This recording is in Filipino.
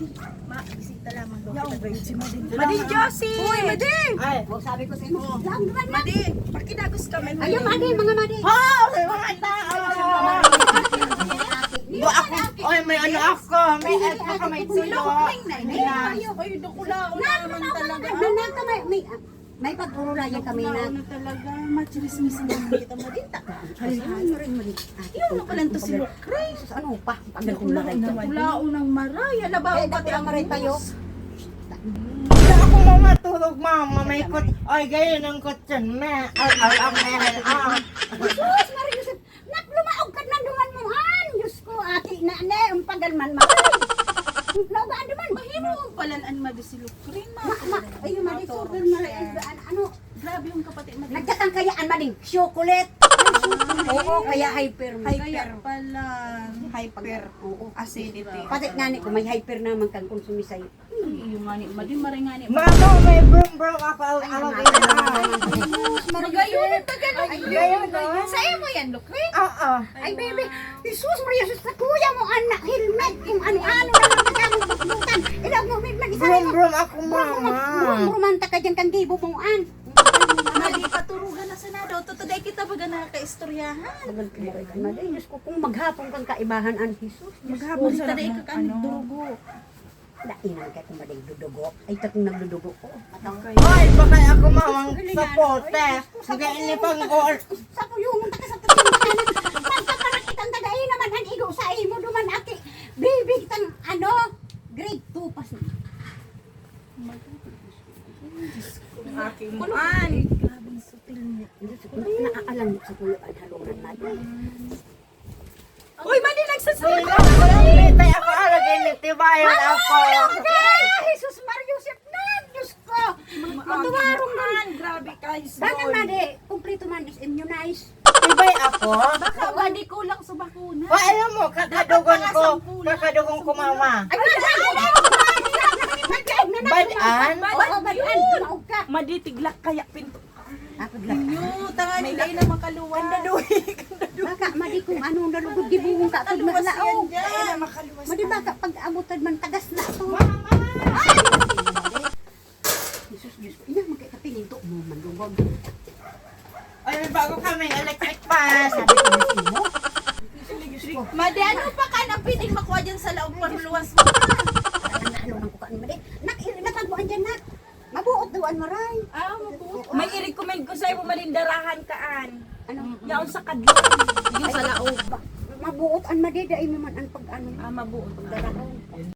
Madi. Bisita lamang daw. Si Mading. Mading Josie! Uy, Mading! Ay, sabi ko sa inyo, lang naman na. Mading, pakidagos kami. Ayaw, Madi, mga Madi. Oh! Mga tao! Di ako, Oy, may ano ako. May ako ka may tulo. Ay, dukula ko naman talaga. May pag-urulayan kami na. Ano talaga, machirismis naman kita Mading. Ano rin Madi? Yun na pala to si Lucre. Ano pa? Dukula ng maray. Alabaw pati ang maray tayo. Hindi ako mamatulog, mama. May kot. Oy, gayon ang kotsan. May ang meron. Diyos, Maria Joseph, naklumaog ka na duman mo, han. Diyos ko, ati na, ang pagalman, maray. Lagaan duman. mahimo palanaan Madi si Lucre. Ayun, Madi, super maray. Ano, Grabe yung kapatid Madi. nagkatangkayaan, Madi, chocolate. Oo, kaya hyper. Hyper pala. Hyper. Oo. Acidity. Pati nga ni, kung may hyper naman kang konsumi sa'yo. Yung nga ni Madi, maray nga ni. Mama, may brum ako. Magayunan pa gano'n. Gayon, Sa'yo mo yan, Lucre? Oo. Ay, baby, Jesus Maria, Jesus, sa kuya mo, anak, helmet, kung ano-ano na lang pagkamong pagbutan. Ilag mo, may mag-isa Brum ako, mama. Rumanta ka dyan kang gibo mong an. Madi, paturugan na Senado. Today kita ba na kaistoryahan? Tagal ka maray ka, Madi. Diyos ko, kung maghapon kang kaibahan an, Jesus. Maghapon sa today ka kan dugo. Dainan ka kung Madi, dudugo. Ay, takong nagdudugo ko. Matang kayo. Hoy, baka ako mamang sapote. Sige, ini pang or. Sa puyungon ta ka sa pagkakitan. Pagkakarakitang tagayin naman ang igo sa imo duman aki. Baby kitang ano, grade 2 pas na. Aking muan. Naaalam mo sa puluan halungan natin. Uy, Madi, nagsasalita. Pitay ako alagay ni tibayan ako. Jesus Mariusip na, Diyos ko. Matuwarong na. Grabe ka, Bakit Madi, kumpleto man is immunized. Tibay ako. Baka Madi kulang sa bakuna. O, alam mo, kakadugon ko mama. Ay, Badaan? Oo, badaan. Maog ka. Madi, tiglak kaya pinto. Apaglag. Yo, tanga nila na makaluwa. Baka Madi kung ano nalugod gibungong ka pag nakalao. Yan, makaluwas. Madi baka pag abutan man tagas na to. Jesus, Diyos ko. Ina, magkakapinito mo mandungog. Ay, may bago kami electric fan. Sabi ko na mo. Madi, ano pa ka nang piling makuha dyan sa laog panluwas mo? Ano nang kukaan Madi? Napagbuhan dyan nak. Mabuot dawan maray. Ah, mabuti. May i-recommend ko sa'yo malindarahan kaan. Ano? Yaon sa kadlong. Yung sa laog. Mabuot an Madi dai mo man ang pag ano. Ah, mabuti. Daraho.